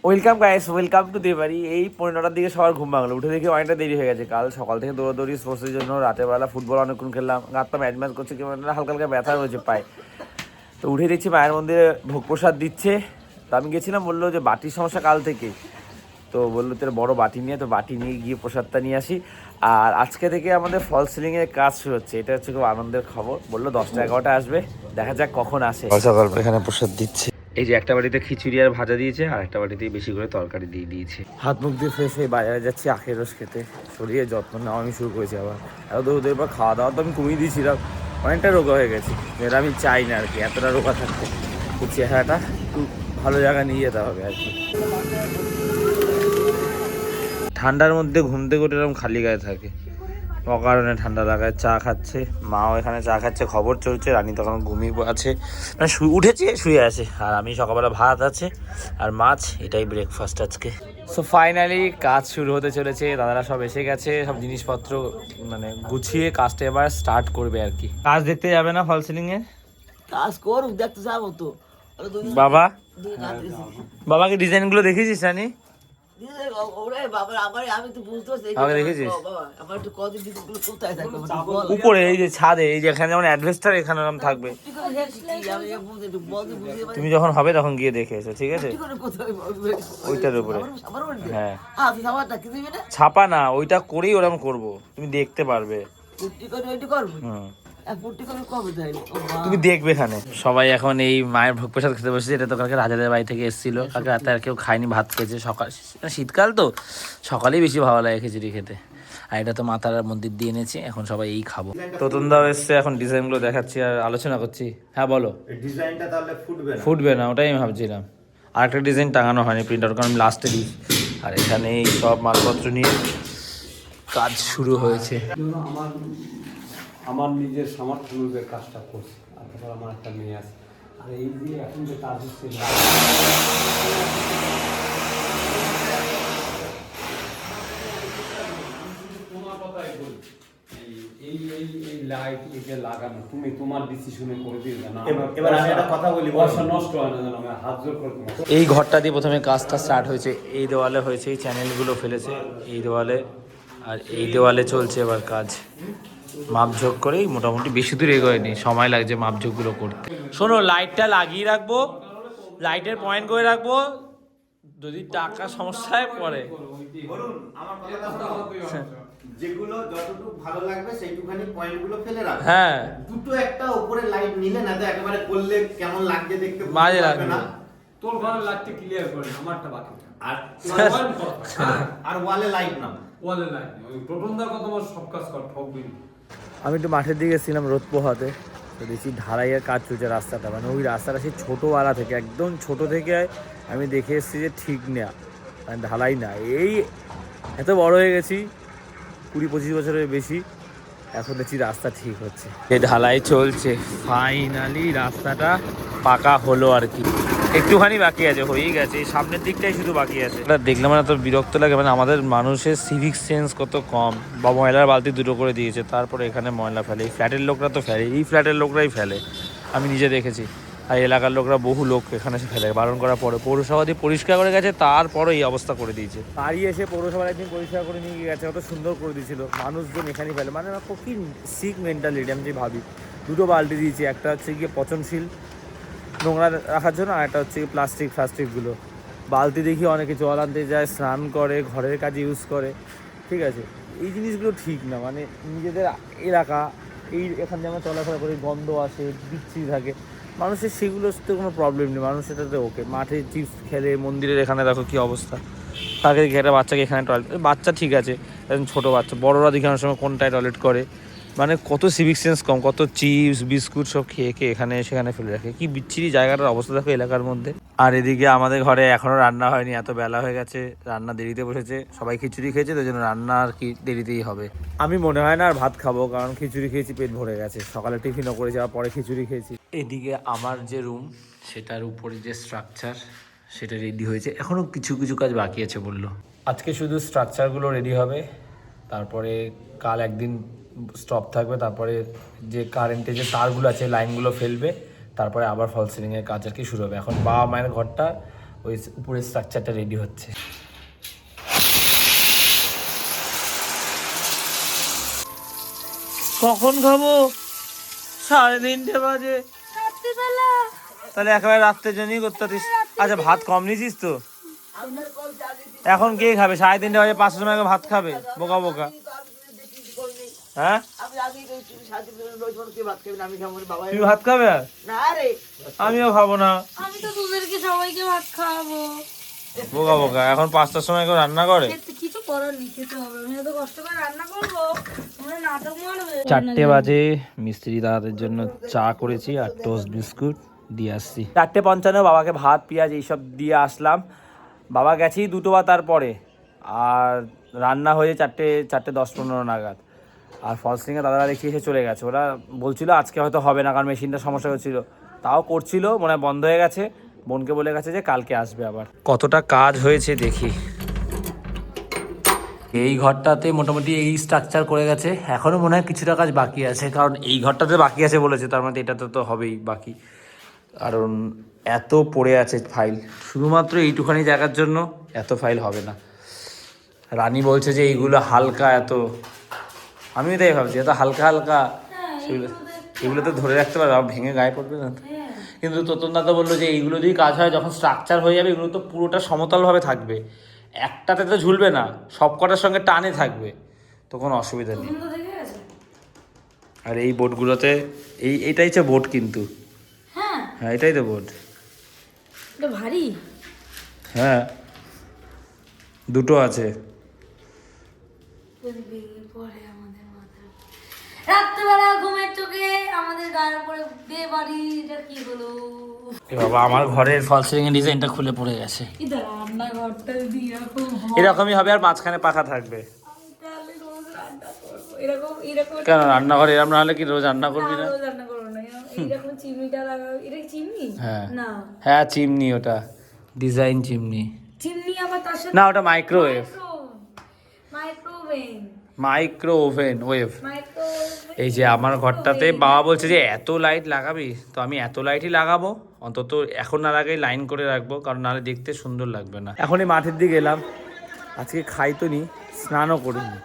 Welcome guys, welcome to দেবাড়ি। এই 9:30টার দিকে সবার ঘুম ভাঙলো, উঠে দেখি অনেকটা দেরি হয়ে গেছে। কাল সকাল থেকে দৌড়াদৌড়ি স্পোর্টসের জন্য, রাতের বেলা ফুটবল অনেকক্ষণ খেললাম, গাঁতটা ম্যাচ করছে, কি হালকা হালকা ব্যথা রয়েছে পায়ে। তো উঠে দেখছি মায়ের মন্দিরে ভোগ প্রসাদ দিচ্ছে। তো আমি গেছিলাম, বললো যে বাটির সমস্যা কাল থেকে, তো বললো তোর বড় বাটি নিয়ে, তো বাটি নিয়ে গিয়ে প্রসাদটা নিয়ে আসি। আর আজকে থেকে আমাদের ফল সিলিংয়ের কাজ শুরু হচ্ছে, এটা হচ্ছে খুব আনন্দের খবর। বললো 10টা 11টা আসবে, দেখা যাক কখন আসে। সকাল এখানে প্রসাদ দিচ্ছে। এই যে একটা বাটিতে খিচুড়ি আর ভাজা দিয়েছে, আর একটা বাটিতেই বেশি করে তরকারি দিয়ে দিয়েছে। হাত মুখ দিয়ে ফ্রেশ হয়ে বাজারে যাচ্ছি আখের রস খেতে। শরীরের যত্ন নেওয়া আমি শুরু করেছি আবার। এত দৌড়ের পর খাওয়া দাওয়া তো আমি কমিয়ে দিয়েছিলাম, অনেকটা রোগা হয়ে গেছি। যেটা আমি চাই না আর কি, এতটা রোগা থাকতে। তো চেহারাটা একটু ভালো জায়গায় নিয়ে যেতে হবে আর কি। ঠান্ডার মধ্যে ঘুম থেকে উঠে এরকম খালি গায়ে থাকে, অকারণে ঠান্ডা লাগায়। চা খাচ্ছে, মাও এখানে চা খাচ্ছে, খবর চলছে। রানী তখন ঘুমিয়ে আছে, মানে উঠেছে শুয়ে আছে। আর আমি সকালবেলা ভাত আছে আর মাছ, এটাই ব্রেকফাস্ট আজকে। সো ফাইনালি কাজ শুরু হতে চলেছে, দাদারা সব এসে গেছে, সব জিনিসপত্র মানে গুছিয়ে কাজটা এবার স্টার্ট করবে আর কি। কাজ দেখতে যাবে না ফল সিলিং এ? কাজ করুক, দেখতে যাবো তো। বাবা, বাবাকে ডিজাইন গুলো দেখেছিস রানী? উপরে এই যে ছাদে, এই যে এখানে যেমন অ্যাডভেস্টার, এখানে এরকম থাকবে। তুমি যখন হবে তখন গিয়ে দেখে এসো, ঠিক আছে? ওইটার উপরে, হ্যাঁ ছাপা না, ওইটা করেই ওরকম করবো, তুমি দেখতে পারবে। তুমি দেখবে এখানে সবাই এখন এই মায়ের ভোগ প্রসাদ খেতে বসেছে। এটা তো কালকে রাজাদের বাড়ি থেকে এসেছিল, কালকে রাতে আর কেউ খায়নি, ভাত খেয়েছে। সকাল শীতকাল তো সকালেই বেশি ভালো লাগে খিচুড়ি খেতে। আর এটা তো মাতার মন্দির দিয়ে এনেছি, এখন সবাই এই খাবো। তোতনদাও এসছে, এখন ডিজাইনগুলো দেখাচ্ছি আর আলোচনা করছি। হ্যাঁ বলো। ডিজাইনটা তাহলে ফুটবে না, ওটাই আমি ভাবছিলাম। আর একটা ডিজাইন টাঙানো হয়নি প্রিন্ট আউট, কারণ আমি লাস্টে দিই। আর এখানে এই সব মালপত্র নিয়ে কাজ শুরু হয়েছে। আমার নিজের সামর্থ্য অনুযায়ী কাজটা করছি। আর তারপর আমার একটা মেয়ে আছে, আর এই যে এখন যে কাজ হচ্ছে, তোমার কথাই বলি, এই এই এই লাইট এটা লাগানো তুমি তোমার ডিসিশনে করে দিয়ে জানো। এবার আমি একটা কথা বলি, পয়সা নষ্ট হয় না জানো, আমি হাত জোর করে তোমার। এই ঘরটা দিয়ে প্রথমে কাজটা স্টার্ট হয়েছে। এই দেওয়ালে হয়েছে, এই চ্যানেলগুলো ফেলেছে এই দেওয়ালে, আর এই দেওয়ালে চলছে এবার কাজ। মাপঝোঁক করেই মোটামুটি, বেশি দূর এগোয়নি, সময় লাগছে মাপঝোঁকগুলো করতে। শোনো, লাইটটা লাগিয়ে রাখবো, লাইটের পয়েন্ট করে রাখবো, যদি টাকা সমস্যায় পড়ে। বলুন আমার কথাটা যেগুলো যতটুকু ভালো লাগবে সেইটুখানি পয়েন্টগুলো ফেলে রাখ। হ্যাঁ, দুটো একটা উপরে লাইট নিলে না তো একেবারে করলে কেমন লাগবে দেখতে বাজে লাগবে না। তোর ঘরের লাইটটা ক্লিয়ার করে, আমারটা বাকি। আর আর ওয়ালে লাইট না, ওয়ালে লাইট ওই প্রবন্ধের কথা বল, সব কাজ কর, ঠকবি না। আমি একটু মাঠের দিকে এসেছিলাম রোদ পোহাতে, তো দেখছি ঢালাইয়ের কাজ চলছে রাস্তাটা। মানে ওই রাস্তাটা সেই ছোটোবেলা থেকে, একদম ছোট থেকে আমি দেখে এসেছি যে ঠিক না, মানে ঢালাই না। এই এত বড় হয়ে গেছি, 20-25 বছরের বেশি, এখন দেখছি রাস্তা ঠিক হচ্ছে। এই ঢালাই চলছে, ফাইনালি রাস্তাটা পাকা হলো আর কি। একটুখানি বাকি আছে, হয়েই গেছে, এই সামনের দিকটাই শুধু বাকি আছে। এটা দেখলে মানে তো বিরক্ত লাগে, মানে আমাদের মানুষের সিভিক সেন্স কত কম। বা ময়লার বালতি দুটো করে দিয়েছে, তারপরে এখানে ময়লা ফেলে। এই ফ্ল্যাটের লোকরা তো ফেলে, এই ফ্ল্যাটের লোকরাই ফেলে, আমি নিজে দেখেছি। আর এলাকার লোকরা, বহু লোক এখানে এসে ফেলে, বারণ করার পরে পৌরসভা দিয়ে পরিষ্কার করে গেছে, তারপরে এই অবস্থা করে দিয়েছে। বাড়ি এসে পৌরসভার একদিন পরিষ্কার করে নিয়ে গেছে, কত সুন্দর করে দিয়েছিল। মানুষজন এখানেই ফেলে, মানে আমার কি সিক মেন্টালিটি আমি যে ভাবি। দুটো বালতি দিয়েছি, একটা হচ্ছে গিয়ে পচনশীল নোংরা রাখার জন্য, আর একটা হচ্ছে প্লাস্টিকগুলো। বালতি দেখি অনেকে জল আনতে যায়, স্নান করে, ঘরের কাজে ইউজ করে, ঠিক আছে। এই জিনিসগুলো ঠিক না, মানে নিজেদের এলাকা, এই এখান দিয়ে আমরা চলাফেরা করি, গন্ধ আসে, বিচ্ছিরি থাকে মানুষের, সেগুলোতে কোনো প্রবলেম নেই, মানুষ এটাতে ওকে। মাঠে চিপস খেলে, মন্দিরের এখানে দেখো কী অবস্থা। তাকে দেখি একটা বাচ্চাকে এখানে টয়লেট, বাচ্চা ঠিক আছে, একদম ছোটো বাচ্চা, বড়োরা দেখি অনেক সময় কোনটায় টয়লেট করে। মানে কত সিভিক সেন্স কম, কত চিপস বিস্কুট সব খেয়ে এখানে সেখানে ফেলে রাখে। কি বিচ্ছিরি জায়গাটার অবস্থা দেখো এলাকার মধ্যে। আর এদিকে আমাদের ঘরে এখনও রান্না হয়নি, এত বেলা হয়ে গেছে, রান্না দেরিতে বসেছে। সবাই খিচুড়ি খেয়েছে, তো জন্য রান্না আর কি দেরিতেই হবে। আমি মনে হয় না আর ভাত খাবো, কারণ খিচুড়ি খেয়েছি, পেট ভরে গেছে। সকালে টিফিনও করেছি, আর পরে খিচুড়ি খেয়েছি। এদিকে আমার যে রুম, সেটার উপরে যে স্ট্রাকচার, সেটা রেডি হয়েছে। এখনও কিছু কিছু কাজ বাকি আছে বললো। আজকে শুধু স্ট্রাকচারগুলো রেডি হবে, তারপরে কাল একদিন স্টপ থাকবে, তারপরে যে কারেন্টের যে তারগুলো আছে, লাইনগুলো ফেলবে, তারপরে আবার ফল সিলিংয়ের কাজ আর কি শুরু হবে। এখন বাবা মায়ের ঘরটা ওই উপরের স্ট্রাকচারটা রেডি হচ্ছে। কখন খাবো? 3:30 বাজে। তাহলে একেবারে রাত্রের জন্যই করতে পারিস। আচ্ছা ভাত কম নিয়েছিস তো? এখন কে খাবে? 3:30 বাজে 500 সময় ভাত খাবে? বোকা বোকা। হ্যাঁ তুমি ভাত খাবে? আমিও খাবো না। আমি তো তোদেরকে সবাইকে ভাত খাওয়াবো। বোকা বোকা, এখন 5টার সময় কেউ রান্না করে? কিছু করার নেই, খেতে হবে। আমি এত কষ্ট করে রান্না করবো, তোমরা নাটক মারবে। 4টে বাজে, মিস্ত্রি দাদাদের জন্য চা করেছি আর টোস্ট বিস্কুট দিয়ে আসছি। 4:55 বাবাকে ভাত পেঁয়াজ এইসব দিয়ে আসলাম। বাবা গেছি 2টো বা তারপরে, আর রান্না হয়ে 4:10-15 নাগাদ। আর ফলসিংয়ে দাদারা দেখি এসে চলে গেছে। ওরা বলছিল আজকে হয়তো হবে না, কারণ মেশিনটা সমস্যা হচ্ছিল। তাও করছিল, মনে হয় বন্ধ হয়ে গেছে। বোনকে বলে গেছে যে কালকে আসবে আবার। কতটা কাজ হয়েছে দেখি। এই ঘরটাতে মোটামুটি এই স্ট্রাকচার করে গেছে। এখনও মনে হয় কিছুটা কাজ বাকি আছে, কারণ এই ঘরটাতে বাকি আছে বলেছে, তার মানে এটাতে তো হবেই বাকি। কারণ এত পড়ে আছে ফাইল, শুধুমাত্র এইটুখানি জায়গার জন্য এত ফাইল হবে না। রানী বলছে যে এইগুলো হালকা, এত আমিও তাই ভাবছি, এত হালকা হালকা এগুলো তো ধরে রাখতে পারবে, ভেঙে গায়ে পড়বে না। কিন্তু তোতনদা তো বললো যে এইগুলো যদি কাজ হয়, যখন স্ট্রাকচার হয়ে যাবে এগুলো তো পুরোটা সমতলভাবে থাকবে, একটাতে তো ঝুলবে না, সব কটার সঙ্গে টানে থাকবে, তো কোনো অসুবিধা নেই। আর এই বোর্ডগুলোতে এইটাই হচ্ছে বোর্ড, কিন্তু হ্যাঁ এটাই তো বোর্ড। এটা ভারী। হ্যাঁ 2টো আছে। রাত্রেবেলা ঘুমের চোখে আমাদের গায়ের উপরে বিয়ে বাড়ি, এটা কি হলো? বাবা আমার ঘরের ফল সিলিং এর ডিজাইনটা খুলে পড়ে গেছে। এটা রান্নাঘরটা যদি এরকম হয়, এরকমই হবে, আর মাঝখানে পাখা থাকবে। তাহলে রোজ রান্না করবো। এরকম এরকম কেন রান্নাঘরে এরকম না হলে কি রোজ রান্না করবি না? রোজ রান্না করবো না। এরকম চিমনিটা লাগাও। এটা কি চিমনি? হ্যাঁ না, হ্যাঁ চিমনি, ওটা ডিজাইন চিমনি চিমনি আবার তার সাথে না, ওটা microwave. Micro oven. Micro oven wave. Micro oven. এই যে আমার ঘরটাতে বাবা বলছে যে এত লাইট লাগাবি, তো আমি এত লাইটই লাগাবো, অন্তত এখন না লাগাই লাইন করে রাখবো, কারণ নাহলে দেখতে সুন্দর লাগবে না। এখনই মাঠের দিকে এলাম, আজকে খাই তো নি, স্নানও করিনি,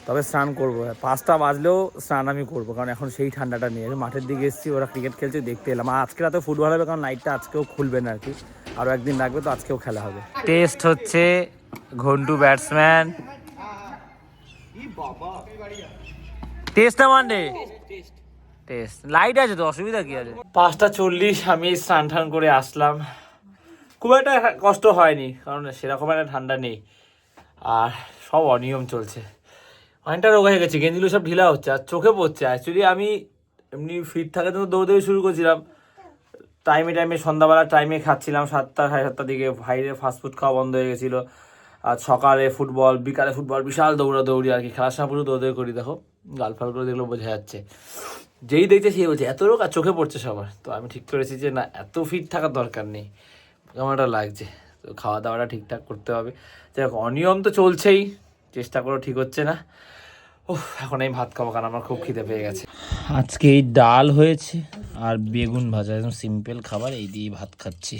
তবে স্নান করবো। 5টা বাজলেও স্নান আমি করবো, কারণ এখন সেই ঠান্ডাটা নিয়ে মাঠের দিকে এসেছি। ওরা ক্রিকেট খেলছে, দেখতে এলাম। আর আজকে রাতে ফুটবল হবে, কারণ নাইটটা আজকেও খুলবে না আর কি, আরও একদিন রাখবে, তো আজকেও খেলা হবে। টেস্ট হচ্ছে ঘন্টু ব্যাটসম্যান। টেস্ট না ওয়ানডে টেস্ট, লাইট আছে তো, অসুবিধা কি আছে। 5:40 আমি স্নান টান করে আসলাম। খুব একটা কষ্ট হয়নি, কারণ সেরকম একটা ঠান্ডা নেই, আর সব অনিয়ম চলছে। অনেকটা রোগ হয়ে গেছে, গেঞ্জিগুলো সব ঢিলা হচ্ছে আর চোখে পড়ছে। অ্যাকচুয়ালি আমি এমনি ফিট থাকার জন্য দৌড়ে শুরু করছিলাম, টাইমে সন্ধ্যাবেলা টাইমে খাচ্ছিলাম, 7টা 7:30 দিকে। বাইরে ফাস্টফুড খাওয়া বন্ধ হয়ে গেছিলো। আর সকালে ফুটবল, বিকালে ফুটবল, বিশাল দৌড়াদৌড়ি আর কি। খেলার সময় পুরো দৌড়াদৌড়ি করি, দেখো গালফাল করে দেখলেও বোঝা যাচ্ছে। যেই দেখছে সেই বলছে এত রোগ, আর চোখে পড়ছে সবার। তো আমি ঠিক করেছি যে না, এত ফিট থাকার দরকার নেই, কেমন একটা লাগছে। তো খাওয়া দাওয়াটা ঠিকঠাক করতে হবে। যাই হোক, অনিয়ম তো চলছেই, চেষ্টা করেও ঠিক হচ্ছে না। এখন আমি ভাত খাবো, কারণ আমার খুব খিদে পেয়ে গেছে। আজকে এই ডাল হয়েছে আর বেগুন ভাজা, একদম সিম্পল খাবার, এই দিয়ে ভাত খাচ্ছি।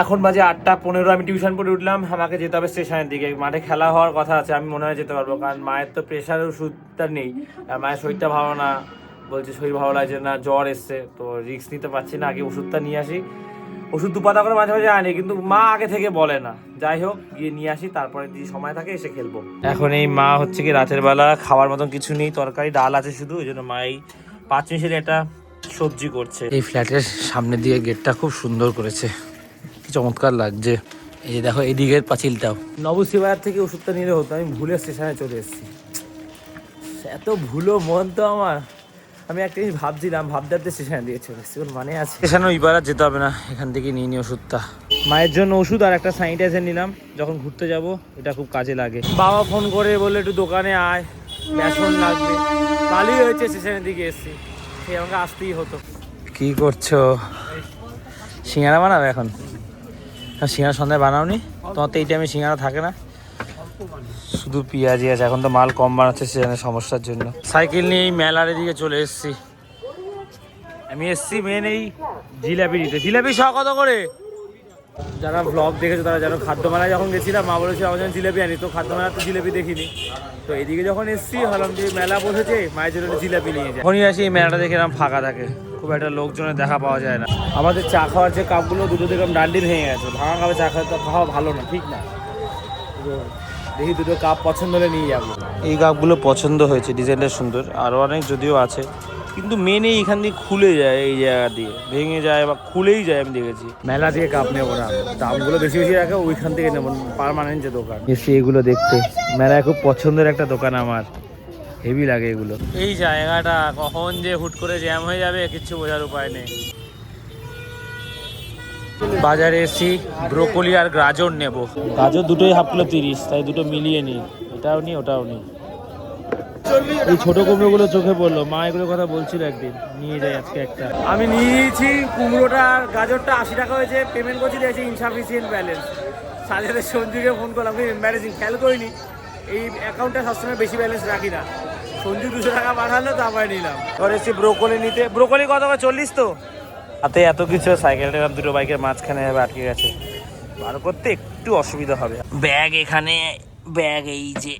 এখন বাজে 8:15, আমি টিউশন পড়ে উঠলাম। আমাকে যেতে হবে স্টেশনের দিকে, মাঠে খেলা হওয়ার কথা আছে। আমি মনে হয় যেতে পারবো, কারণ মায়ের তো প্রেশার ওষুধটা নেই, আর মায়ের শরীরটা ভালো না, বলছে শরীর ভালো লাগছে না, জ্বর এসছে, তো রিস্ক নিতে পারছি না। আগে ওষুধটা নিয়ে আসি, ওষুধ 2 পাতা করে মাঝে মাঝে আনি, কিন্তু মা আগে থেকে বলে না। যাই হোক, গিয়ে নিয়ে আসি, তারপরে যদি সময় থাকে এসে খেলবো। এখন এই মা হচ্ছে কি রাতের বেলা খাওয়ার মতন কিছু নেই, তরকারি ডাল আছে শুধু, ওই জন্য মা এই 5 মিনিটের একটা সবজি করছে। এই ফ্ল্যাটের সামনের দিকে গেটটা খুব সুন্দর করেছে, কি চমৎকার লাগছে। এই যে দেখো এদিকের পাঁচিলটাও। নবশিবাজার থেকে ওষুধটা নিলে হতো, আমি ভুলে স্টেশনে চলে এসেছি। এত ভুলো মন তো আমার। আমি একটা জিনিস ভাবছিলাম, ভাবতে স্টেশনে দিয়ে চলে এসেছি, ওর মানে আছে। স্টেশনে ওইবার আর যেতে হবে না, এখান থেকে নিয়ে নিই ওষুধটা। মায়ের জন্য ওষুধ আর একটা স্যানিটাইজার নিলাম, যখন ঘুরতে যাব এটা খুব কাজে লাগে। বাবা ফোন করে বললো একটু দোকানে আয়, বেসন লাগবে। ভালোই হয়েছে স্টেশনের দিকে এসেছি, সেই আমাকে আসতেই হতো। কি করছো? সিঙ্গারা বানাবে এখন? সিঙ্গারা সন্ধ্যায় বানাওনি? তোমার তো এই টাইমে সিঙ্গারা থাকে না, শুধু পেঁয়াজি আছে। এখন তো মাল কম বানাচ্ছে সেখানে সমস্যার জন্য। সাইকেল নিয়ে এই মেলার দিকে চলে এসেছি। আমি এসেছি মেন এই জিলাপি দিতে। জিলাপি 100 কত করে? যারা ব্লগ দেখেছো তারা জানো খাদ্য মেলায় যখন গেছিলাম মা বলেছিল আমার জন্য জিলেপি আনি, তো খাদ্য মেলা তো জিলেপি দেখিনি। তো এদিকে যখন এসছি ভাবলাম যে মেলা বসেছে মায়ের জন্য জিলেপি নিয়ে যায়। যখনই আসি এই মেলাটা দেখে এরকম ফাঁকা থাকে, খুব একটা লোকজনের দেখা পাওয়া যায় না। আমাদের চা খাওয়ার যে কাপগুলো দুটো দেখলাম ডান্ডি ভেঙে গেছে, ভাঙা কাপে চা খাওয়া ভালো না, ঠিক না। দেখি দুটো কাপ পছন্দ হলে নিয়ে যাবো। এই কাপগুলো পছন্দ হয়েছে, ডিজাইনটা সুন্দর, আরও অনেক যদিও আছে, কিন্তু মেনে এখান দিয়ে খুলে যায়, এই জায়গা দিয়ে ভেঙে যায় বা খুলেই যায়। আমি দেখেছি মেলা থেকে কাপ নেবো না, দামগুলো বেশি বেশি রাখে, ওইখান থেকে নেবো পার্মানেন্ট যে দোকান। এসে এগুলো দেখতে, মেলায় খুব পছন্দের একটা দোকান আমার, হেভি লাগে এগুলো। এই জায়গাটা কখন যে হুট করে জ্যাম হয়ে যাবে কিচ্ছু বোঝার উপায় নেই। বাজারে এসি ব্রোকলি আর গাজর নেব। গাজর দুটোই হাফ কিলো 30, তাই দুটো মিলিয়ে নিই, এটাও নিই ওটাও নিই। এই ছোট কুমড়োগুলো চোখে পড়লো, মা এগুলোর কথা বলছিল একদিন, নিয়ে যাই আজকে একটা। আমি নিয়েছি কুমড়োটা আর গাজরটা 80 টাকা হয়েছে, পেমেন্ট করছি, দিয়েছি ইনসাফিসিয়েন্ট ব্যালেন্স। সাথে সঞ্জুকে ফোন করলাম, এম্বারেসিং, খেয়াল করিনি এই অ্যাকাউন্টটা সবসময় বেশি ব্যালেন্স রাখি না। সঞ্জু 200 টাকা পাঠালো, তারপরে নিলাম। এবার এসেছি ব্রোকলি নিতে। ব্রোকলি কত করে? 40 তো। হাতে এত কিছু, সাইকেলটা দুটো বাইকের মাঝখানে যাবে, আটকে গেছে, বার করতে একটু অসুবিধা হবে। ব্যাগ এখানে, ব্যাগ এই যে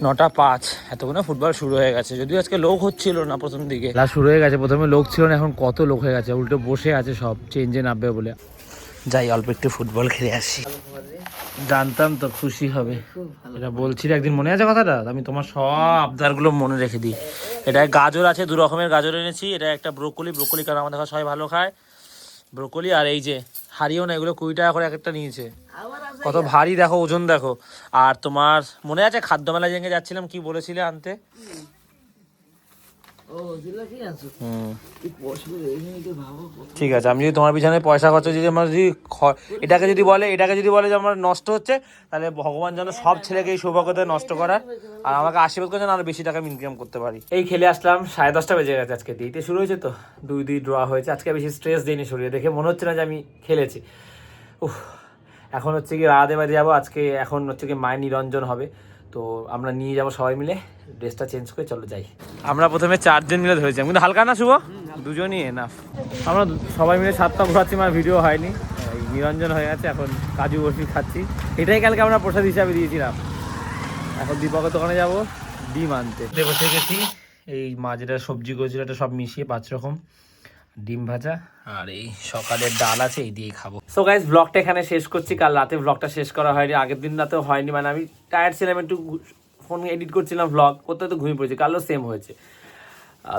9:05, এতক্ষণে ফুটবল শুরু হয়ে গেছে, যদিও আজকে লোক হচ্ছিল না প্রথম দিকে। খেলা শুরু হয়ে গেছে, প্রথমে লোক ছিল না, এখন কত লোক হয়ে গেছে, উল্টো বসে আছে সব, চেঞ্জে নামবে বলে। যাই অল্প একটু ফুটবল খেলে আসি। জানতাম তো খুশি হবে, এটা বলছিল একদিন, মনে আছে কথাটা? আমি তোমার সব আবদারগুলো মনে রেখে দিই। এটা গাজর আছে, 2 রকমের গাজর এনেছি। এটা একটা ব্রোকলি, কারণ আমাদের সবাই ভালো খায় ব্রোকলি। আর এই যে হারিও না, এগুলো 20 টাকা করে এক একটা নিয়েছে, কত ভারী দেখো, ওজন দেখো। আর তোমার মনে আছে খাদ্য মেলায় যেখানে যাচ্ছিলাম কি বলেছিলে আনতে? ঠিক আছে, আমি যদি তোমার পিছনে পয়সা খরচ, যদি আমার যদি এটাকে যদি বলে যে আমার নষ্ট হচ্ছে, তাহলে ভগবান যেন সব ছেলেকে এই সৌভাগ্যতা নষ্ট করার, আর আমাকে আশীর্বাদ করে যেন আরো বেশি টাকা ইনকাম করতে পারি। এই খেলে আসলাম, 10:30 বেজে গেছে। আজকে দিতে শুরু হয়েছে তো, 2-2 ড্র হয়েছে। আজকে বেশি স্ট্রেস দিইনি শরীরে, দেখে মনে হচ্ছে না যে আমি খেলেছি। এখন হচ্ছে কি রাধে বাড়ি যাবো আজকে, এখন হচ্ছে কি মায়ের নিরঞ্জন হবে, তো আমরা নিয়ে যাবো সবাই মিলে। ড্রেসটা চেঞ্জ করে চলো যাই। আমরা প্রথমে 4 জন মিলে ধরেছিলাম, কিন্তু হালকা না শুভ, 2জনই এনাফ। আমরা সবাই মিলে 7টা ঘোরাচ্ছি, আমার ভিডিও হয়নি, এই নিরঞ্জন হয়ে গেছে। এখন কাজু বরফি খাচ্ছি, এটাই কালকে আমরা প্রসাদ হিসাবে দিয়েছিলাম। এখন দীপকের দোকানে যাবো ডিম আনতে। বসে গেছি, এই মা যেটা সবজি করেছিল এটা সব মিশিয়ে 5 রকম, ডিম ভাজা, আর এই সকালের ডাল আছে, এই দিয়েই খাবো। সো গাইস, ব্লগটা এখানে শেষ করছি। কাল রাতে ব্লগটা শেষ করা হয়নি, আগের দিন রাতেও হয়নি, মানে আমি টায়ার্ড ছিলাম, একটু ফোন এডিট করছিলাম, ব্লগ করতে তো ঘুমিয়ে পড়েছি। কালও সেম হয়েছে,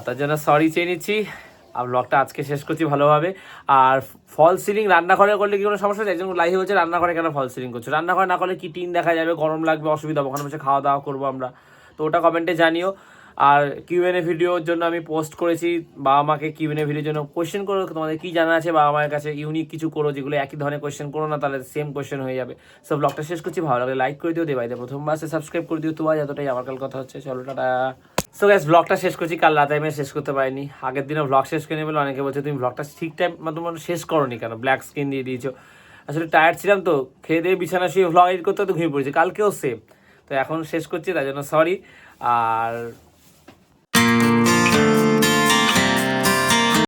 তার জন্য সরি চেয়ে নিচ্ছি। আর ব্লগটা আজকে শেষ করছি ভালোভাবে। আর ফল সিলিং রান্নাঘরে করলে কি কোনো সমস্যা? একজন লাইভ হচ্ছে রান্নাঘরে কেন ফল সিলিং করছো? রান্নাঘরে না করলে কি টিন দেখা যাবে, গরম লাগবে, অসুবিধা হবে, ওখানে বসে খাওয়া দাওয়া করবো আমরা, তো ওটা কমেন্টে জানিও। আর কিউএনএ ভিডিওর জন্য আমি পোস্ট করেছি, বাবা মাকে কিউএনএ ভিডিওর জন্য কোয়েশ্চেন করো, তোমাদের কি জানা আছে বাবা মায়ের কাছে, ইউনিক কিছু করো, যেগুলো একই ধরনের কোয়েশ্চেন করো না, তাহলে সেম কোয়েশ্চেন হয়ে যাবে। সো ব্লগটা শেষ করছি, ভালো লাগলে লাইক করে দিও, দেবাইতে প্রথমবার সাবস্ক্রাইব করে দিও, তোমার যতটাই আমার কাল কথা হচ্ছে। চলো টাটা। সো গাইস, ব্লগটা শেষ করছি, কাল রাতে আমি শেষ করতে পারিনি, আগের দিনে ব্লগ শেষ করে নেবে। অনেকে বলছে তুমি ব্লগটা ঠিক টাইম তোমার শেষ করোনি কেন, ব্ল্যাক স্ক্রিন দিয়ে দিয়েছো। আসলে টায়ার্ড ছিলাম তো, খেয়ে দিয়ে বিছানা শুয়ে ব্লগ এডিট করতে তো ঘুমিয়ে পড়েছি, কালকেও সেম। তো এখন শেষ করছি, তার জন্য সরি। আর